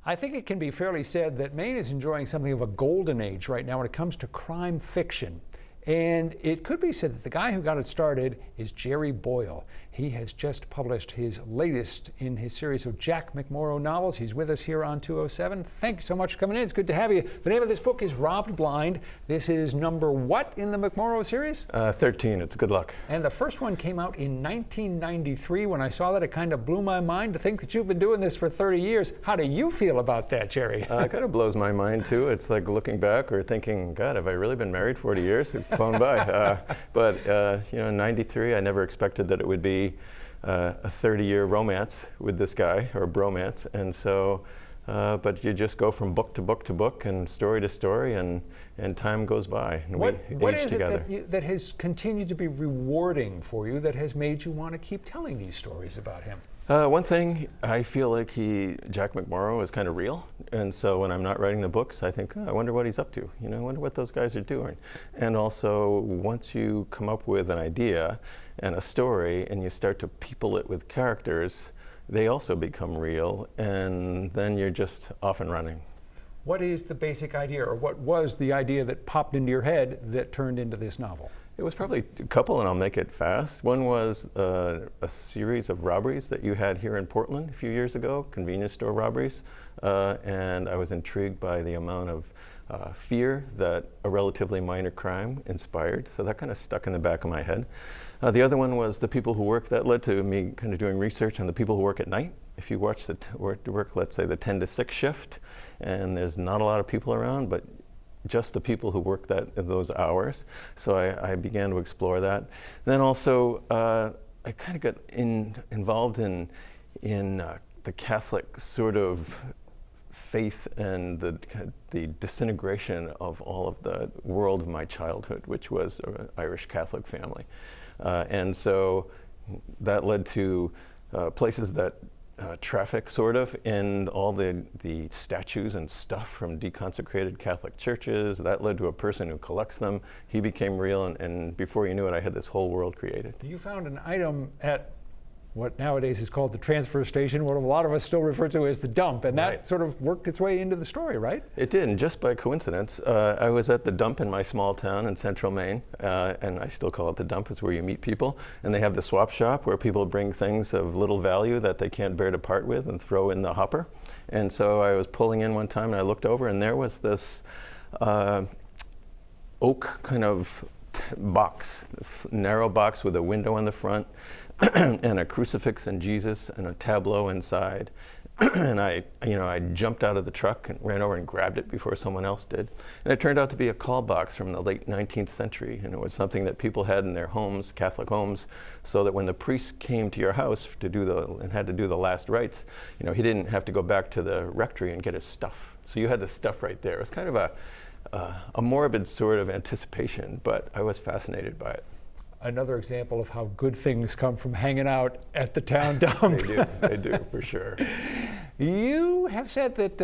I think it can be fairly said that Maine is enjoying something of a golden age right now when it comes to crime fiction. And it could be said that the guy who got it started is Gerry Boyle. He has just published his latest in his series of Jack McMorrow novels. He's with us here on 207. Thank you so much for coming in. It's good to have you. The name of this book is Robbed Blind. This is number what in the McMorrow series? 13. It's good luck. And the first one came out in 1993. When I saw that, it kind of blew my mind to think that you've been doing this for 30 years. How do you feel about that, Gerry? It kind of blows my mind, too. It's like looking back or thinking, God, have I really been married 40 years? It's flown by. But in 93, I never expected that it would be a 30-year romance with this guy, or bromance. And so, but you just go from book to book to book and story to story, and time goes by. And what age is together. it that has continued to be rewarding for you, that has made you want to keep telling these stories about him? One thing, I feel like Jack McMorrow is kind of real, and so when I'm not writing the books, I think, I wonder what he's up to. I wonder what those guys are doing. And also, once you come up with an idea and a story, and you start to people it with characters, they also become real, and then you're just off and running. What is the basic idea, or what was the idea that popped into your head that turned into this novel? It was probably a couple, and I'll make it fast. One was a series of robberies that you had here in Portland a few years ago, convenience store robberies, and I was intrigued by the amount of fear that a relatively minor crime inspired, so that kind of stuck in the back of my head. The other one was the people who work. That led to me kind of doing research on the people who work at night. If you watch the work, let's say the 10 to 6 shift, and there's not a lot of people around, but just the people who work those hours. So I began to explore that. Then also, I kind of got involved in the Catholic sort of faith and the disintegration of all of the world of my childhood, which was an Irish Catholic family. And so that led to places that traffic, sort of, and all the statues and stuff from deconsecrated Catholic churches. That led to a person who collects them. He became real, and before you knew it, I had this whole world created. You found an item at what nowadays is called the transfer station, what a lot of us still refer to as the dump, and that Right. sort of worked its way into the story, right? It did, and just by coincidence. I was at the dump in my small town in central Maine, and I still call it the dump. It's where you meet people, and they have the swap shop where people bring things of little value that they can't bear to part with and throw in the hopper. And so I was pulling in one time, and I looked over, and there was this oak kind of box, narrow box with a window on the front, and a crucifix and Jesus and a tableau inside. And I jumped out of the truck and ran over and grabbed it before someone else did. And it turned out to be a call box from the late 19th century. And it was something that people had in their homes, Catholic homes, so that when the priest came to your house and had to do the last rites, he didn't have to go back to the rectory and get his stuff. So you had the stuff right there. It was kind of a morbid sort of anticipation, but I was fascinated by it. Another example of how good things come from hanging out at the town dump. They do, for sure. You have said that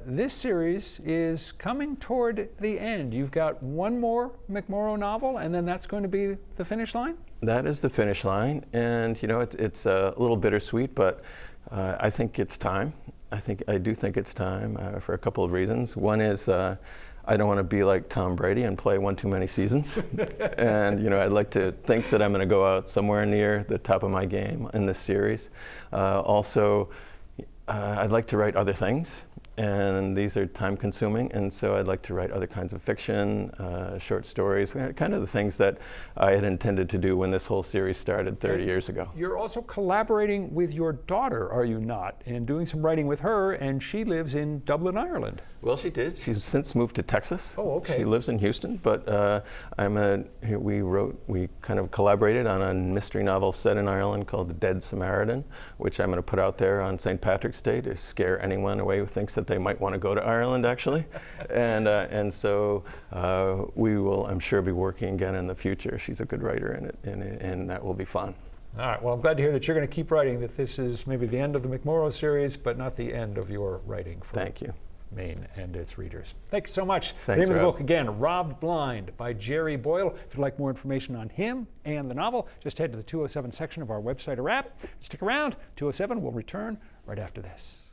this series is coming toward the end. You've got one more McMorrow novel, and then that's going to be the finish line? That is the finish line, and it's a little bittersweet, but I think it's time. I do think it's time for a couple of reasons. One is I don't want to be like Tom Brady and play one too many seasons. And I'd like to think that I'm going to go out somewhere near the top of my game in this series. Also, I'd like to write other things, and these are time consuming, and so I'd like to write other kinds of fiction, short stories, kind of the things that I had intended to do when this whole series started 30 years ago. You're also collaborating with your daughter, are you not? And doing some writing with her, and she lives in Dublin, Ireland. Well, she did. She's since moved to Texas. Oh, okay. She lives in Houston, but we kind of collaborated on a mystery novel set in Ireland called The Dead Samaritan, which I'm going to put out there on St. Patrick's Day to scare anyone away who thinks that they might want to go to Ireland, actually. And so we will, I'm sure, be working again in the future. She's a good writer in it, and that will be fun. All right, well, I'm glad to hear that you're going to keep writing, that this is maybe the end of the McMorrow series, but not the end of your writing for Thank you. Maine and its readers. Thank you so much. Thanks, the name of the Rob. book, again, Robbed Blind by Gerry Boyle. If you'd like more information on him and the novel, just head to the 207 section of our website or app. Stick around. 207 will return right after this.